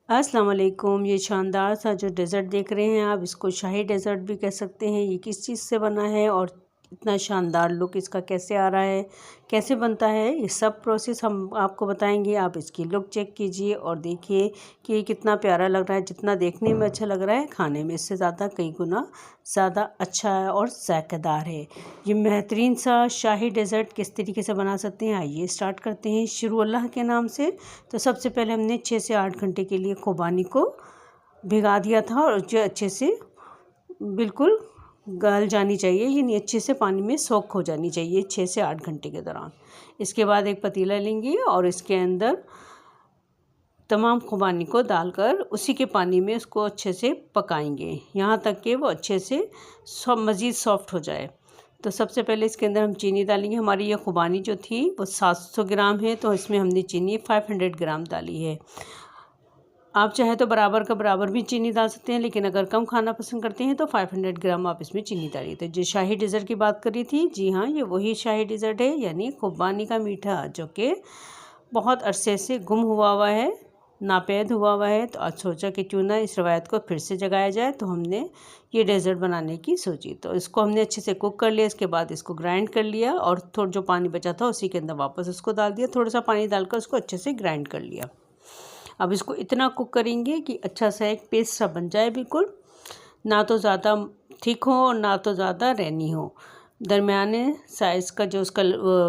अस्सलाम वालेकुम। ये शानदार सा जो डेज़र्ट देख रहे हैं आप, इसको शाही डेज़र्ट भी कह सकते हैं। ये किस चीज़ से बना है और इतना शानदार लुक इसका कैसे आ रहा है, कैसे बनता है, ये सब प्रोसेस हम आपको बताएंगे। आप इसकी लुक चेक कीजिए और देखिए कि ये कितना प्यारा लग रहा है। जितना देखने में अच्छा लग रहा है, खाने में इससे ज़्यादा कई गुना ज़्यादा अच्छा है और ज़ायकेदार है। ये बेहतरीन सा शाही डेज़र्ट किस तरीके से बना सकते हैं, आइए स्टार्ट करते हैं। शुरू अल्लाह के नाम से। तो सबसे पहले हमने 6 से 8 घंटे के लिए खुबानी को भिगा दिया था और जो अच्छे से बिल्कुल गल जानी चाहिए, यानी अच्छे से पानी में सोख हो जानी चाहिए 6 से 8 घंटे के दौरान। इसके बाद एक पतीला लेंगे और इसके अंदर तमाम खुबानी को डालकर उसी के पानी में उसको अच्छे से पकाएंगे यहाँ तक कि वो अच्छे से मज़ीद सॉफ्ट हो जाए। तो सबसे पहले इसके अंदर हम चीनी डालेंगे। हमारी ये खुबानी जो थी वो 700 ग्राम है, तो इसमें हमने चीनी 500 ग्राम डाली है। आप चाहे तो बराबर का बराबर भी चीनी डाल सकते हैं, लेकिन अगर कम खाना पसंद करते हैं तो 500 ग्राम आप इसमें चीनी डालिए। तो जो शाही डेज़र्ट की बात करी थी, जी हाँ, ये वही शाही डेज़र्ट है, यानी खुबानी का मीठा, जो कि बहुत अरसे से गुम हुआ है, नापैद हुआ है। तो आज सोचा कि क्यों ना इस रवायत को फिर से जगाया जाए। तो हमने ये डेज़र्ट बनाने की सोची। तो इसको हमने अच्छे से कुक कर लिया। इसके बाद इसको ग्राइंड कर लिया और थोड़ा जो पानी बचा था उसी के अंदर वापस उसको डाल दिया। थोड़ा सा पानी डालकर उसको अच्छे से ग्राइंड कर लिया। अब इसको इतना कुक करेंगे कि अच्छा सा एक पेस्ट सा बन जाए, बिल्कुल ना तो ज़्यादा थिक हो और ना तो ज़्यादा रैनी हो। दरमियाने साइज़ का जो उसका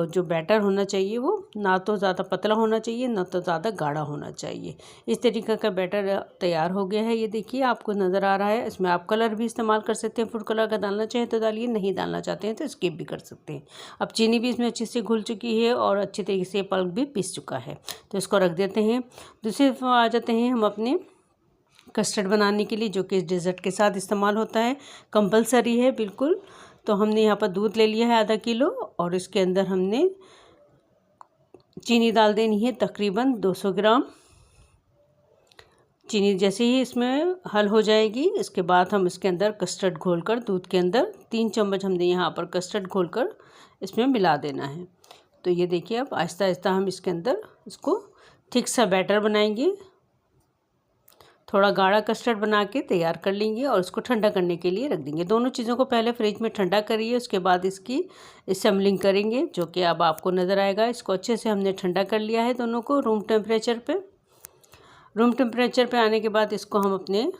जो बैटर होना चाहिए, वो ना तो ज़्यादा पतला होना चाहिए, ना तो ज़्यादा गाढ़ा होना चाहिए। इस तरीके का बैटर तैयार हो गया है। ये देखिए, आपको नज़र आ रहा है। इसमें आप कलर भी इस्तेमाल कर सकते हैं। फूड कलर अगर डालना चाहें तो डालिए, नहीं डालना चाहते हैं तो स्किप भी कर सकते हैं। अब चीनी भी इसमें अच्छे से घुल चुकी है और अच्छे तरीके से पल्प भी पिस चुका है। तो इसको रख देते हैं। दूसरी तरफ आ जाते हैं हम अपने कस्टर्ड बनाने के लिए, जो कि इस डेज़र्ट के साथ इस्तेमाल होता है, कंपलसरी है बिल्कुल। तो हमने यहाँ पर दूध ले लिया है आधा किलो और इसके अंदर हमने चीनी डाल देनी है तकरीबन 200 ग्राम। चीनी जैसे ही इसमें हल हो जाएगी, इसके बाद हम इसके अंदर कस्टर्ड घोलकर, दूध के अंदर 3 चम्मच हमने यहाँ पर कस्टर्ड घोलकर इसमें मिला देना है। तो ये देखिए, अब आहिस्ता आहिस्ता हम इसके अंदर इसको थिक सा बैटर बनाएंगे। थोड़ा गाढ़ा कस्टर्ड बना के तैयार कर लेंगे और उसको ठंडा करने के लिए रख देंगे। दोनों चीज़ों को पहले फ्रिज में ठंडा करिए, उसके बाद इसकी असेंबलिंग करेंगे, जो कि अब आपको नज़र आएगा। इसको अच्छे से हमने ठंडा कर लिया है दोनों को रूम टेम्परेचर पे। रूम टेम्परेचर पे आने के बाद इसको हम अपने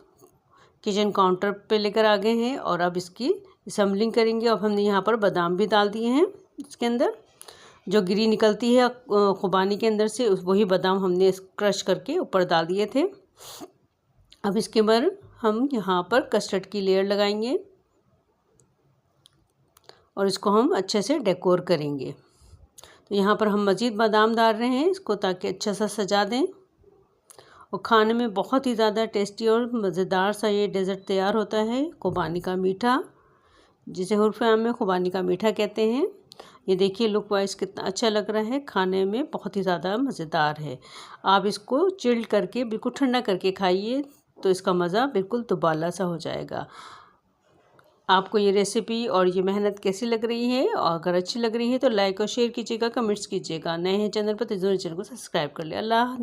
किचन काउंटर पे लेकर आ गए हैं और अब इसकी असेंबलिंग करेंगे। अब हमने यहाँ पर बादाम भी डाल दिए हैं। इसके अंदर जो गिरी निकलती है खुबानी के अंदर से, वही बादाम हमने क्रश करके ऊपर डाल दिए थे। अब इसके बाद हम यहाँ पर कस्टर्ड की लेयर लगाएंगे और इसको हम अच्छे से डेकोर करेंगे। तो यहाँ पर हम मज़ीद बादाम डाल रहे हैं इसको, ताकि अच्छा सा सजा दें और खाने में बहुत ही ज़्यादा टेस्टी और मज़ेदार सा ये डेज़र्ट तैयार होता है, खुबानी का मीठा, जिसे उर्फ़ आम में खुबानी का मीठा कहते हैं। ये देखिए, लुक वाइज कितना अच्छा लग रहा है, खाने में बहुत ही ज़्यादा मज़ेदार है। आप इसको चिल्ड करके, बिल्कुल ठंडा करके खाइए, तो इसका मज़ा बिल्कुल दुबाला सा हो जाएगा। आपको ये रेसिपी और ये मेहनत कैसी लग रही है, और अगर अच्छी लग रही है तो लाइक और शेयर कीजिएगा, कमेंट्स कीजिएगा। नए हैं चैनल पर तो ज़रूर चैनल को सब्सक्राइब कर ले। अल्लाह।